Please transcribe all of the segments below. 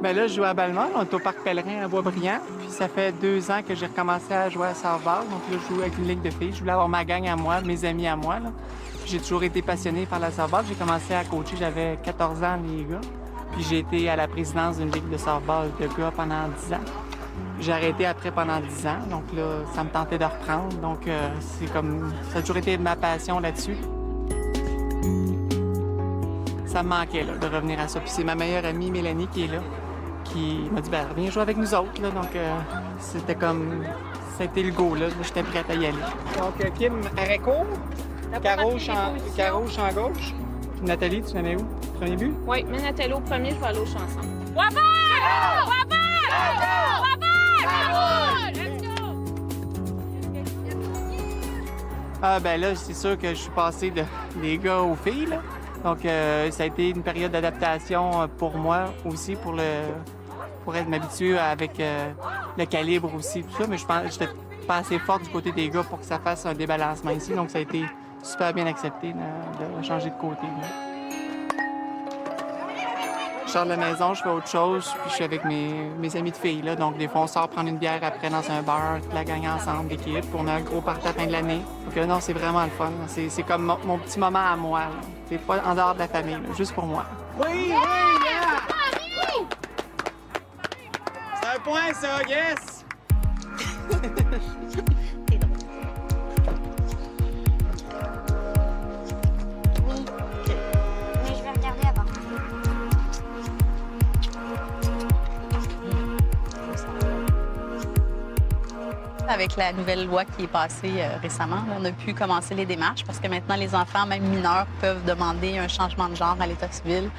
Bien là, je joue à Balmont. On est au Parc Pellerin à Boisbriand. Puis ça fait 2 ans que j'ai recommencé à jouer à softball. Donc là, je joue avec une ligue de filles. Je voulais avoir ma gang à moi, mes amis à moi. Là. Puis j'ai toujours été passionné par la softball. J'ai commencé à coacher, j'avais 14 ans, les gars. Puis j'ai été à la présidence d'une ligue de softball de gars pendant 10 ans. J'ai arrêté après pendant 10 ans. Donc là, ça me tentait de reprendre. Donc c'est comme... Ça a toujours été ma passion là-dessus. Ça me manquait là, de revenir à ça. Puis c'est ma meilleure amie, Mélanie, qui est là, qui m'a dit, ben viens jouer avec nous autres. Là. Donc, c'était comme... C'était le go, là. J'étais prête à y aller. Donc, Kim, arrêt court. Carreau, champ gauche. Nathalie, tu l'en es où? Premier but? Oui, mais Nathalie au premier, je vais aller au champ ensemble. Ah, ben là, c'est sûr que je suis passé des gars aux filles, là. Donc, ça a été une période d'adaptation pour moi aussi, pour être m'habituer avec le calibre aussi, tout ça. Mais je pense que j'étais pas assez forte du côté des gars pour que ça fasse un débalancement ici. Donc, ça a été super bien accepté de changer de côté. Là. Je sors de la maison, je fais autre chose, puis je suis avec mes amis de filles. Là. Donc, des fois, on sort prendre une bière après dans un bar, toute la gang ensemble, d'équipe. On a un gros party à la fin de l'année. Donc, non, c'est vraiment le fun. C'est comme mon petit moment à moi. Là. C'est pas en dehors de la famille, là, juste pour moi. Oui, yeah! C'est un point, ça, yes! Mais je vais regarder avant. Avec la nouvelle loi qui est passée récemment, on a pu commencer les démarches parce que maintenant, les enfants, même mineurs, peuvent demander un changement de genre à l'état civil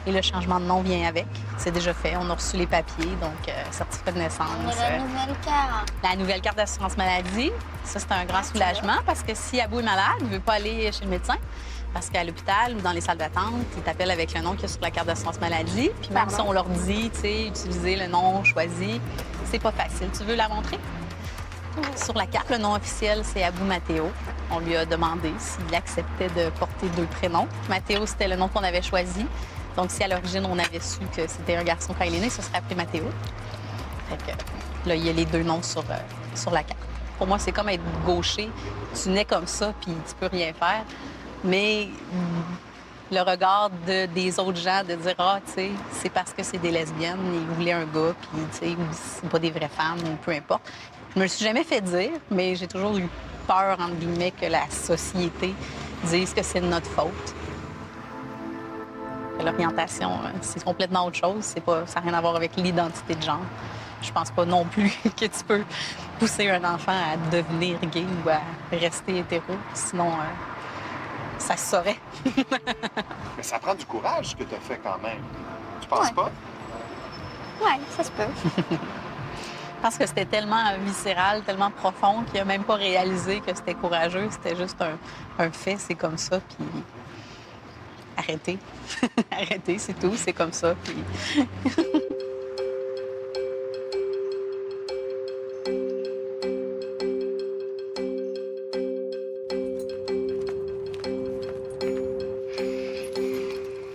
et le changement de nom vient avec. C'est déjà fait. On a reçu les papiers, donc certificat de naissance. Et la nouvelle carte. La nouvelle carte d'assurance maladie, ça, c'est un grand soulagement parce que si Abou est malade, il ne veut pas aller chez le médecin. Parce qu'à l'hôpital ou dans les salles d'attente, ils t'appellent avec le nom qu'il y a sur la carte d'assurance maladie. Puis même si on leur dit, tu sais, utiliser le nom choisi, c'est pas facile. Tu veux la montrer? Sur la carte, le nom officiel, c'est Abou Mathéo. On lui a demandé s'il acceptait de porter 2 prénoms. Mathéo, c'était le nom qu'on avait choisi. Donc, si à l'origine, on avait su que c'était un garçon quand il est né, ce serait appelé Mathéo. Fait que, là, il y a les 2 noms sur la carte. Pour moi, c'est comme être gaucher. Tu nais comme ça, puis tu peux rien faire. Mais le regard des autres gens de dire « Ah, tu sais, c'est parce que c'est des lesbiennes, ils voulaient un gars, puis tu sais, c'est pas des vraies femmes, ou peu importe. » Je me le suis jamais fait dire, mais j'ai toujours eu peur, entre guillemets, que la société dise que c'est de notre faute. L'orientation, c'est complètement autre chose. Ça n'a rien à voir avec l'identité de genre. Je pense pas non plus que tu peux pousser un enfant à devenir gay ou à rester hétéro. Sinon, ça se saurait. Mais ça prend du courage ce que tu as fait quand même. Tu penses pas? Ouais, ça se peut. Parce que c'était tellement viscéral, tellement profond qu'il n'a même pas réalisé que c'était courageux. C'était juste un fait, c'est comme ça, puis arrêtez. Arrêtez, c'est tout, c'est comme ça, puis...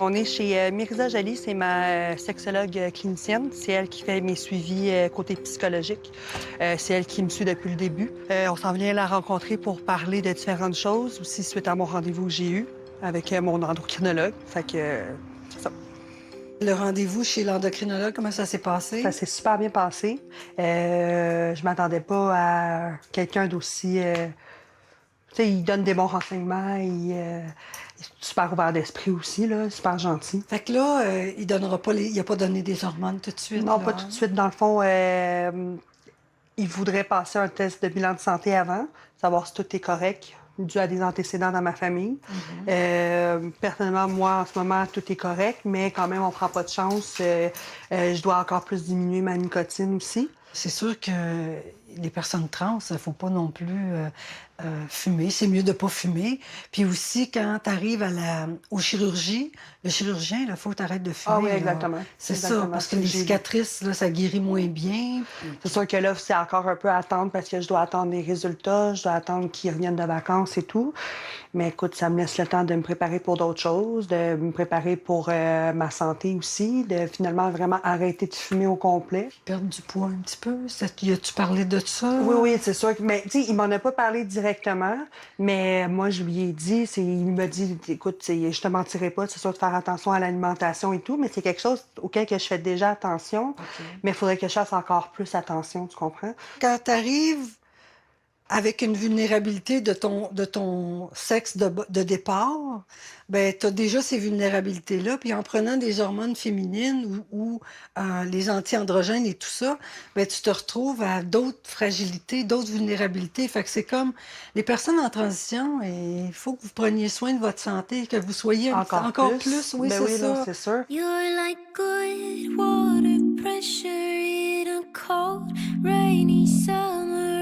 On est chez Mirza Jali, c'est ma sexologue clinicienne. C'est elle qui fait mes suivis côté psychologique. C'est elle qui me suit depuis le début. On s'en vient la rencontrer pour parler de différentes choses, aussi suite à mon rendez-vous que j'ai eu avec mon endocrinologue. Fait que c'est ça. Le rendez-vous chez l'endocrinologue, comment ça s'est passé? Ça s'est super bien passé. Je m'attendais pas à quelqu'un d'aussi... Tu sais, il donne des bons renseignements, il est super ouvert d'esprit aussi, là, super gentil. Fait que là, il n'a pas donné des hormones tout de suite? Non, là, pas tout de suite. Dans le fond, il voudrait passer un test de bilan de santé avant, savoir si tout est correct, dû à des antécédents dans ma famille. Personnellement, moi, en ce moment, tout est correct, mais quand même, on prend pas de chance. Je dois encore plus diminuer ma nicotine aussi. C'est sûr que les personnes trans, il ne faut pas non plus fumer. C'est mieux de pas fumer. Puis aussi, quand tu arrives aux chirurgies, le chirurgien, il faut que tu arrêtes de fumer. Ah oui, là. exactement. C'est ça, Exactement. parce que les cicatrices, là, ça guérit moins bien. C'est sûr que là, c'est encore un peu à attendre parce que je dois attendre les résultats, je dois attendre qu'ils reviennent de vacances et tout. Mais écoute, ça me laisse le temps de me préparer pour d'autres choses, de me préparer pour ma santé aussi, de finalement vraiment arrêter de fumer au complet. Perdre du poids un petit peu. As-tu parlé de ça? Oui, oui, c'est sûr. Mais tu sais, il m'en a pas parlé directement, mais moi, je lui ai dit, il m'a dit, écoute, je te mentirai pas, c'est sûr de faire attention à l'alimentation et tout, mais c'est quelque chose auquel que je fais déjà attention, mais il faudrait que je fasse encore plus attention, tu comprends? Quand tu arrives avec une vulnérabilité de ton sexe de départ, ben tu as déjà ces vulnérabilités-là. Puis en prenant des hormones féminines ou les anti-androgènes et tout ça, ben tu te retrouves à d'autres fragilités, d'autres vulnérabilités. Fait que c'est comme les personnes en transition, et il faut que vous preniez soin de votre santé, que vous soyez encore plus. Oui, ben c'est oui, ça. là, c'est sûr. You're like good water pressure in a cold, rainy summer.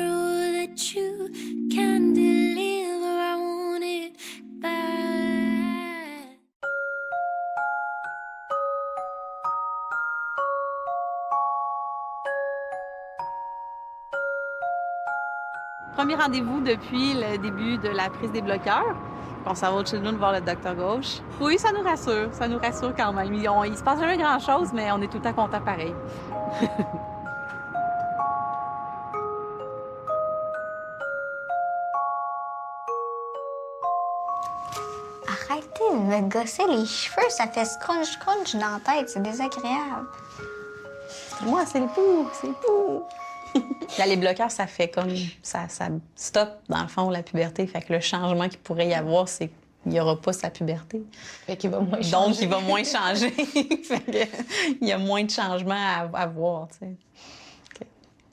That you can deliver, I want it back. Premier rendez-vous depuis le début de la prise des bloqueurs. On s'en va au Children voir le docteur Gauche. Oui, ça nous rassure quand même. Il se passe jamais grand-chose, mais on est tout le temps content pareil. Arrêtez de me gosser les cheveux, ça fait scrunch dans la tête, c'est désagréable. Moi, c'est les poux, c'est les poux. Là, les bloqueurs, ça fait comme... Ça stoppe, dans le fond, la puberté. Fait que le changement qu'il pourrait y avoir, c'est qu'il n'y aura pas sa puberté. Fait qu'il va moins changer. Donc, il va moins changer. Fait que, il y a moins de changements à voir, tu sais.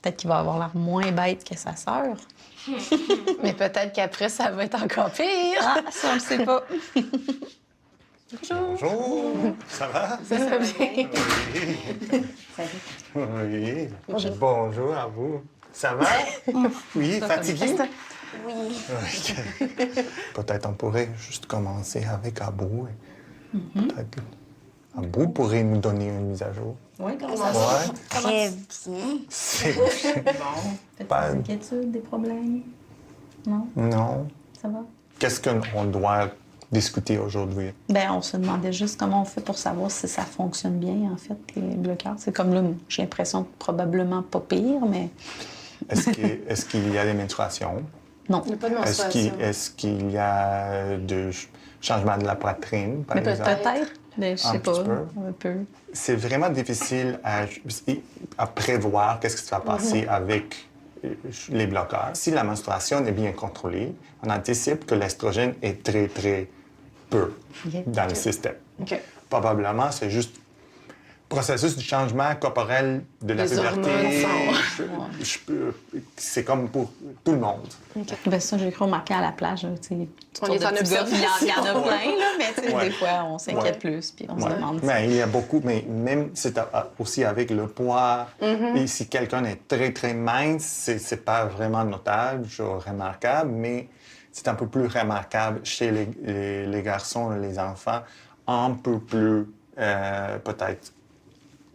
Peut-être qu'il va avoir l'air moins bête que sa sœur. Mais peut-être qu'après, ça va être encore pire. Ah, ça, on le sait pas. Bonjour! Ça va? Ça va bien. Oui. Bonjour à vous. Ça va? Oui, fatigué? Oui. OK. Peut-être on pourrait juste commencer avec Abou. Peut-être Abou pourrait nous donner une mise à jour. Oui, comment ça va? Ouais. Très bien. C'est Bon. Pas- Des inquiétudes, des problèmes? Non? Non. Ça va? Qu'est-ce qu'on doit discuter aujourd'hui? Bien, on se demandait juste comment on fait pour savoir si ça fonctionne bien, en fait, les bloqueurs. C'est comme là, j'ai l'impression que probablement pas pire, mais... Est-ce qu'il y a des menstruations? Non. Il n'y a pas de menstruation. Est-ce qu'il y a du changement de la poitrine, par Mais exemple? peut-être, mais je Un sais pas. petit peu. Un peu. C'est vraiment difficile à prévoir qu'est-ce qui va passer avec les bloqueurs. Si la menstruation est bien contrôlée, on anticipe que l'estrogène est très, très peu dans le système. OK. Probablement, c'est juste processus du changement corporel de la Les puberté. hormones C'est comme pour tout le monde. Ben ça, j'ai cru remarquer à la plage, tu sais. On est en Il y en a observation. plein, là, mais tu sais, Ouais. des fois, on s'inquiète Ouais. plus, puis on se Ouais. demande. Mais il y a beaucoup, mais même c'est aussi avec le poids. Et si quelqu'un est très, très mince, c'est pas vraiment notable, genre remarquable, mais c'est un peu plus remarquable chez les garçons, les enfants, un peu plus, peut-être,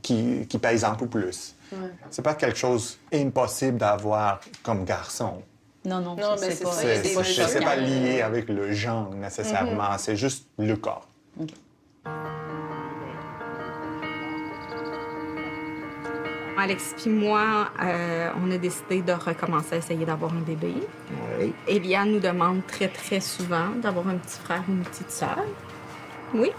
qui pèsent un peu plus. Ouais. C'est pas quelque chose impossible d'avoir comme garçon. Non, non, Non, ça, ben, c'est c'est pas... ça, il y a des mesures. C'est pas lié avec le genre nécessairement, c'est juste le corps. Alex puis moi, on a décidé de recommencer à essayer d'avoir un bébé. Eliane nous demande très, très souvent d'avoir un petit frère ou une petite sœur. Oui.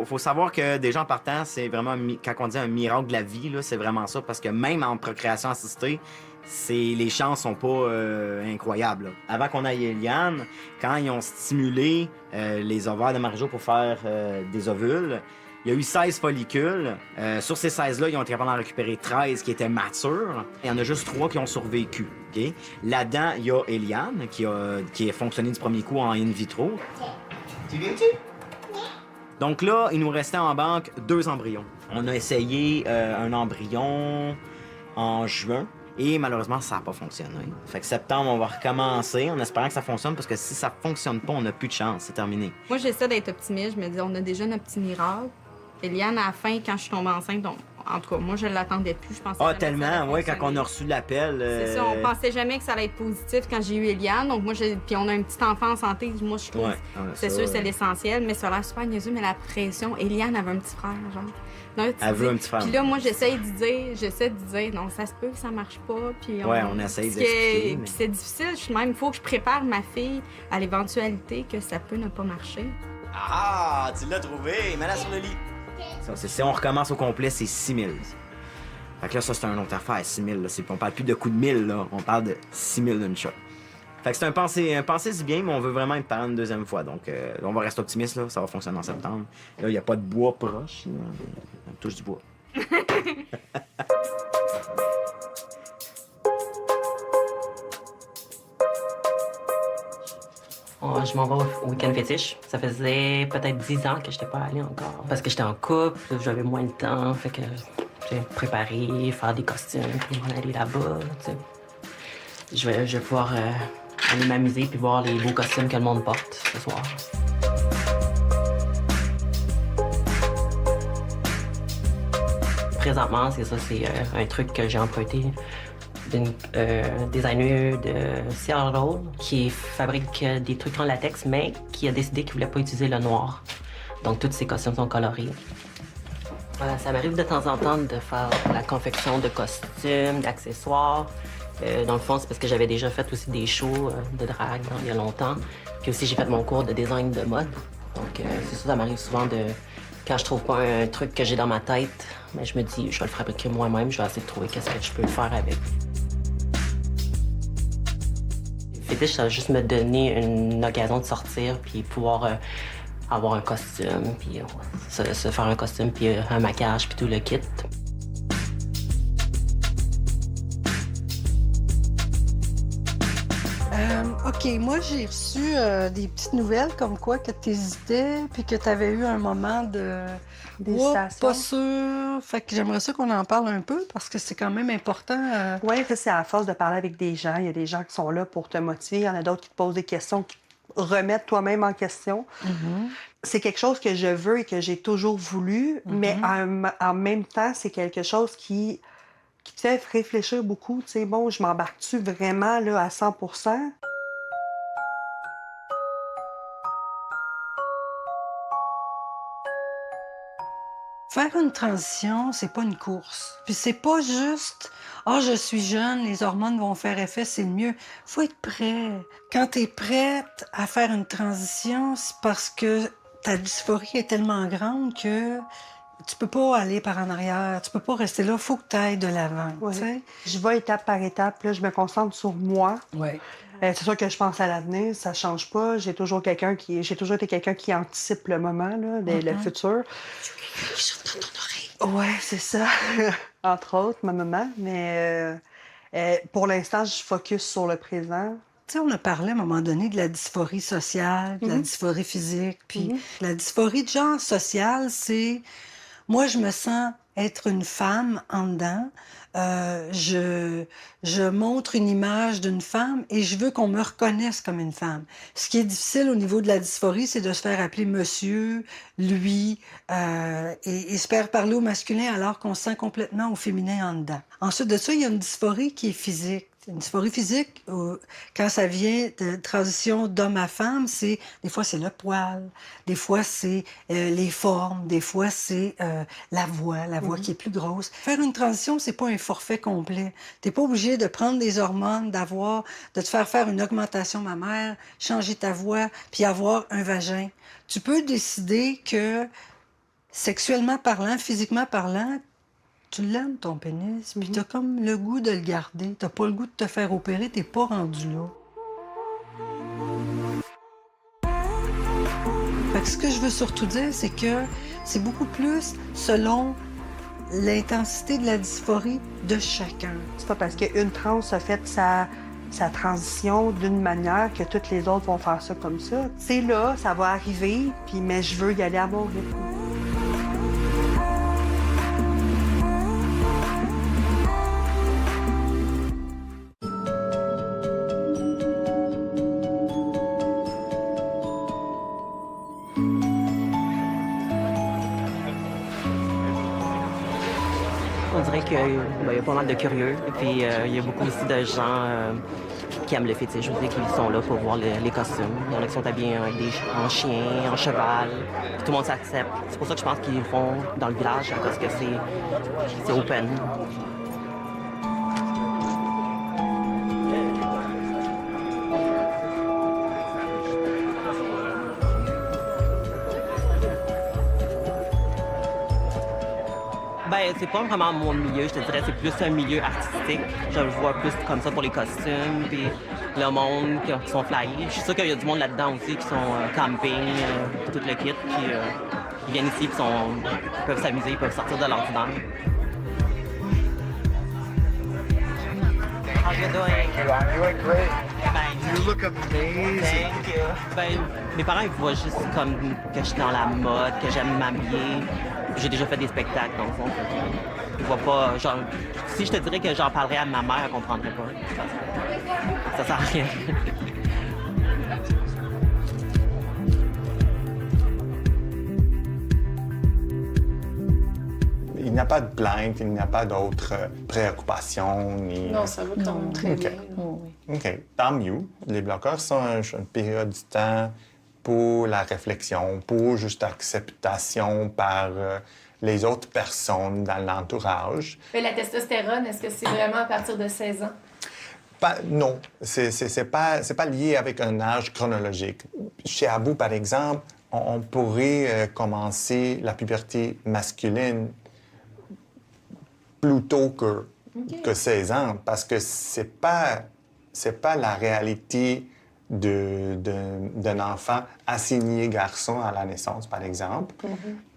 Faut savoir que déjà en partant, c'est vraiment, quand on dit un miracle de la vie, là, c'est vraiment ça, parce que même en procréation assistée, les chances sont pas incroyables. Là. Avant qu'on aille Eliane, quand ils ont stimulé les ovaires de Marie-Jo pour faire des ovules, il y a eu 16 follicules. Sur ces 16-là, ils ont été capables d'en récupérer 13 qui étaient matures. Il y en a juste 3 qui ont survécu. Okay? Là-dedans, il y a Eliane qui a fonctionné du premier coup en in vitro. Tu viens-tu? Donc là, il nous restait en banque 2 embryons. On a essayé un embryon en juin Et malheureusement, ça n'a pas fonctionné. Fait que septembre, on va recommencer en espérant que ça fonctionne parce que si ça fonctionne pas, on n'a plus de chance. C'est terminé. Moi, j'essaie d'être optimiste. Je me dis, on a déjà notre petit miracle. Eliane, à la fin, quand je suis tombée enceinte, en tout cas, moi, je ne l'attendais plus. Je pensais jamais que ça tellement, allait oui, quand fonctionner. on a reçu l'appel. C'est ça, on pensait jamais que ça allait être positif quand j'ai eu Eliane. Donc, moi, puis on a un petit enfant en santé. Moi, je trouve, c'est sûr, c'est l'essentiel, mais ça a l'air super niaiseux, mais la pression. Eliane avait un petit frère, genre. Donc, Elle veut un petit frère. Puis là, moi, j'essaie de dire, non, ça se peut que ça marche pas. Puis on essaye d'expliquer. Puis c'est difficile. Je suis même, il faut que je prépare ma fille à l'éventualité que ça peut ne pas marcher. Ah, tu l'as trouvé, mets-la sur le lit. Ça, si on recommence au complet, c'est 6 000. Fait que là, ça, c'est une autre affaire, 6 000. Là. On parle plus de coups de 1000, là. On parle de 6 000 d'une shot. Fait que c'est un pensée si bien, mais on veut vraiment être parent une deuxième fois. Donc, on va rester optimiste, là. Ça va fonctionner en septembre. Là, il n'y a pas de bois proche. Là. On touche du bois. Je m'en vais au week-end fétiche. Ça faisait peut-être 10 ans que je n'étais pas allée encore. Parce que j'étais en couple, j'avais moins de temps, fait que j'ai préparé, faire des costumes, puis m'en aller là-bas, tu sais. Je vais pouvoir aller m'amuser puis voir les beaux costumes que le monde porte ce soir. Présentement, c'est ça, c'est un truc que j'ai emprunté d'une designer de Seattle qui fabrique des trucs en latex, mais qui a décidé qu'il voulait pas utiliser le noir. Donc, tous ses costumes sont colorés. Ça m'arrive de temps en temps de faire la confection de costumes, d'accessoires. Dans le fond, c'est parce que j'avais déjà fait aussi des shows de drague il y a longtemps. Puis aussi, j'ai fait mon cours de design de mode. Donc, c'est ça m'arrive souvent de... Quand je trouve pas un truc que j'ai dans ma tête, mais je me dis, je vais le fabriquer moi-même, je vais essayer de trouver qu'est-ce que je peux faire avec. Fétiche, ça va juste me donner une occasion de sortir puis pouvoir avoir un costume, puis se faire un costume, puis un maquillage, puis tout le kit. OK, moi, j'ai reçu des petites nouvelles comme quoi que tu hésitais puis que tu avais eu un moment de... D'hésitation. Pas sûr. Fait que j'aimerais ça qu'on en parle un peu parce que c'est quand même important. Oui, ça, c'est à force de parler avec des gens. Il y a des gens qui sont là pour te motiver. Il y en a d'autres qui te posent des questions, qui te remettent toi-même en question. C'est quelque chose que je veux et que j'ai toujours voulu, mais en même temps, c'est quelque chose qui te fait réfléchir beaucoup. Tu sais, bon, je m'embarque-tu vraiment là, à 100 %? Faire une transition, c'est pas une course. Puis c'est pas juste « Ah, je suis jeune, les hormones vont faire effet, c'est le mieux ». Faut être prêt. Quand tu es prête à faire une transition, c'est parce que ta dysphorie est tellement grande que tu peux pas aller par en arrière, tu peux pas rester là, faut que tu ailles de l'avant. Oui. Tu sais? Je vais étape par étape, là, je me concentre sur moi. Ouais. C'est sûr que je pense à l'avenir, ça change pas. J'ai toujours été quelqu'un qui anticipe le moment, là, le futur. Ouais, c'est ça. Entre autres, ma maman. Mais pour l'instant, je focus sur le présent. Tu sais, on a parlé à un moment donné de la dysphorie sociale, de la dysphorie physique. Puis la dysphorie de genre sociale, c'est... Moi, je me sens être une femme en dedans. Je montre une image d'une femme et je veux qu'on me reconnaisse comme une femme. Ce qui est difficile au niveau de la dysphorie, c'est de se faire appeler monsieur, lui, et se faire parler au masculin alors qu'on se sent complètement au féminin en dedans. Ensuite de ça, il y a une dysphorie qui est physique. Une dysphorie physique, quand ça vient de transition d'homme à femme, c'est des fois c'est le poil, des fois c'est les formes, des fois c'est la voix qui est plus grosse. Faire une transition, c'est pas un forfait complet. T'es pas obligé de prendre des hormones, de te faire une augmentation mammaire, changer ta voix, puis avoir un vagin. Tu peux décider que sexuellement parlant, physiquement parlant, tu l'aimes, ton pénis, puis t'as comme le goût de le garder. T'as pas le goût de te faire opérer, t'es pas rendu là. Fait que ce que je veux surtout dire, c'est que c'est beaucoup plus selon l'intensité de la dysphorie de chacun. C'est pas parce qu'une trans a fait sa transition d'une manière que toutes les autres vont faire ça comme ça. C'est là, ça va arriver, mais je veux y aller à mon rythme. y a pas mal de curieux. Et puis, il y a beaucoup aussi de gens qui aiment le fétiche. Je veux dire qu'ils sont là pour voir les costumes. Il y en a qui sont habillés en chien, en cheval. Puis tout le monde s'accepte. C'est pour ça que je pense qu'ils le font dans le village, parce que c'est open. Ben, c'est pas vraiment mon milieu, je te dirais. C'est plus un milieu artistique. Je le vois plus comme ça pour les costumes, puis le monde qui sont flyés. Je suis sûr qu'il y a du monde là-dedans aussi qui sont camping, tout le kit. Puis ils viennent ici, puis ils peuvent s'amuser, ils peuvent sortir de l'ordinaire. How you doing? You look great. Ben, You look amazing. Thank you. Ben, mes parents, ils voient juste comme que je suis dans la mode, que j'aime m'habiller. J'ai déjà fait des spectacles, dans le fond. Ils voient pas, genre... Si je te dirais que j'en parlerais à ma mère, elle comprendrait pas. Ça sert à rien. Il n'y a pas de plainte, il n'y a pas d'autres préoccupations. Ni... Non, ça va quand même très bien. OK. Tant mieux. Les bloqueurs sont une période du temps pour la réflexion, pour juste acceptation par les autres personnes dans l'entourage. Mais la testostérone, est-ce que c'est vraiment à partir de 16 ans? Non, c'est pas lié avec un âge chronologique. Chez Abou, par exemple, on pourrait commencer la puberté masculine plus tôt que 16 ans, parce que c'est pas la réalité d'un enfant assigné garçon à la naissance, par exemple,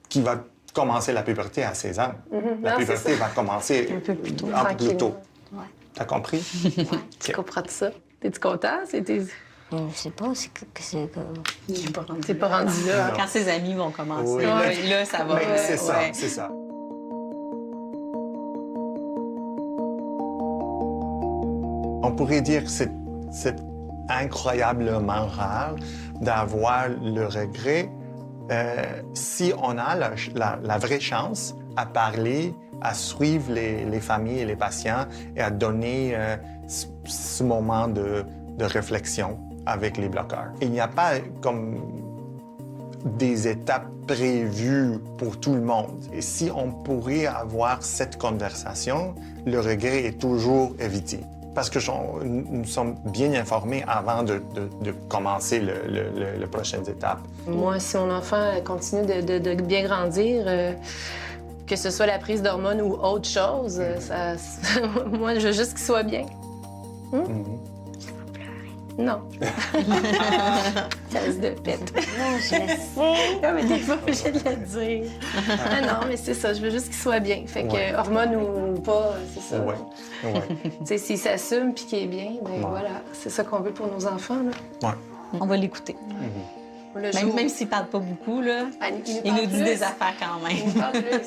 qui va commencer la puberté à 16 ans. La puberté va commencer un peu plus tôt. Ouais. T'as compris? Ouais. Tu comprends tout ça? T'es-tu content? Je sais pas, C'est pas rendu là. Quand ses amis vont commencer, Oui, là, ça va. Mais c'est ça, ouais. c'est ça. On pourrait dire que c'est incroyablement rare d'avoir le regret si on a la vraie chance à parler, à suivre les familles et les patients et à donner ce moment de réflexion avec les bloqueurs. Il n'y a pas comme des étapes prévues pour tout le monde. Et si on pourrait avoir cette conversation, le regret est toujours évité. Parce que nous sommes bien informés avant de commencer les prochaines étapes. Moi, si mon enfant continue de bien grandir, que ce soit la prise d'hormones ou autre chose, moi, je veux juste qu'il soit bien. Non. Ça risque de pète. Non, je le sais. Non, mais t'es pas obligée de le dire. Ah non, mais c'est ça, je veux juste qu'il soit bien. Fait que hormones ou pas, c'est ça. Ouais. Tu sais, s'il s'assume puis qu'il est bien, ben voilà, c'est ça qu'on veut pour nos enfants, là. Ouais. On va l'écouter. Même s'il parle pas beaucoup, là, il nous dit des affaires quand même. Il nous parle plus.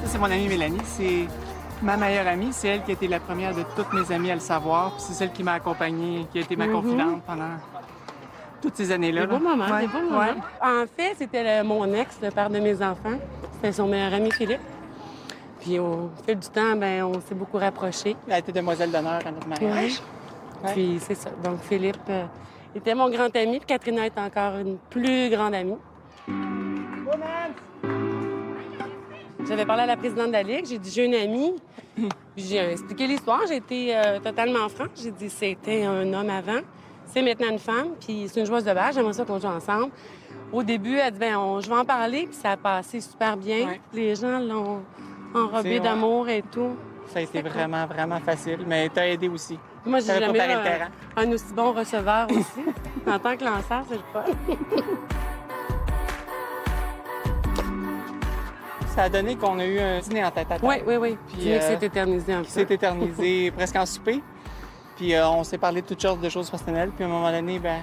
C'est mon amie Mélanie, c'est ma meilleure amie. C'est elle qui a été la première de toutes mes amies à le savoir. Puis c'est celle qui m'a accompagnée, qui a été ma confidente pendant toutes ces années-là. Des beaux moments, Ouais. des beaux moments. Ouais. En fait, c'était mon ex, le père de mes enfants. C'était son meilleur ami, Philippe. Puis au fil du temps, ben, on s'est beaucoup rapprochés. Elle a été demoiselle d'honneur à notre mariage. Ouais. Puis c'est ça. Donc Philippe était mon grand ami, puis Katrina est encore une plus grande amie. J'avais parlé à la présidente de la Ligue, j'ai dit j'ai une amie. Puis j'ai expliqué l'histoire, j'ai été totalement franc. J'ai dit c'était un homme avant, c'est maintenant une femme, puis c'est une joueuse de balle, j'aimerais ça qu'on joue ensemble. Au début, elle dit ben je vais en parler, puis ça a passé super bien. Ouais. Les gens l'ont enrobé C'est d'amour et tout. Ça a été vraiment, vraiment facile, mais t'as aidé aussi. Moi, j'ai T'avais jamais préparé le eu terrain. un aussi bon receveur aussi. En tant que lanceur, c'est le fun. Ça a donné qu'on a eu un dîner en tête-à-tête. Oui, oui, oui. Puis, Dîner qui s'est éternisé un peu. Qui s'est éternisé presque en souper. Puis on s'est parlé de toutes sortes de choses personnelles. Puis à un moment donné, ben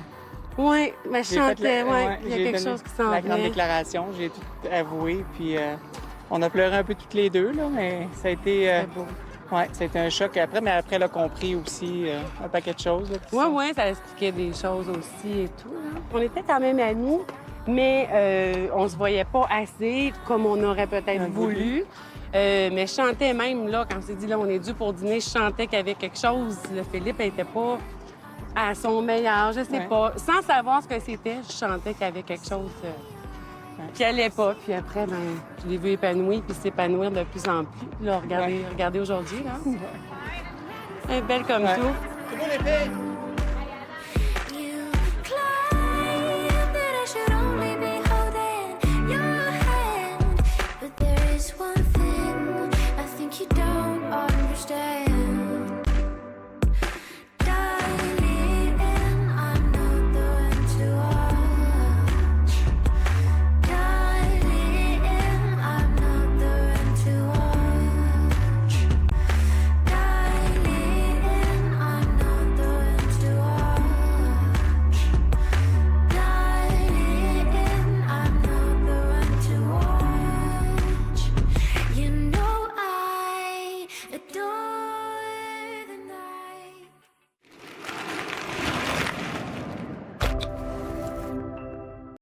Oui, mais je J'ai fait chantais, la- oui. ouais, Il y a j'ai quelque donné chose qui s'en La grande venait. déclaration, j'ai tout avoué, puis on a pleuré un peu toutes les deux, là, mais ça a été... ouais, ça a été un choc après, mais après, elle a compris aussi un paquet de choses. là, qui Oui, sont- oui, ça expliquait des choses aussi et tout. Là. On était quand même amis, mais on se voyait pas assez comme on aurait peut-être voulu. Mais je chantais même, là, quand on s'est dit, là, on est dû pour dîner, je chantais qu'il y avait quelque chose. Le Philippe n'était pas à son meilleur, je sais Ouais. pas. Sans savoir ce que c'était, je chantais qu'il y avait quelque chose qui allait pas. Puis après, ben, je l'ai vu épanoui, puis s'épanouir de plus en plus. Là, regardez aujourd'hui, là. Elle est belle comme Ouais. tout. C'est beau, les filles!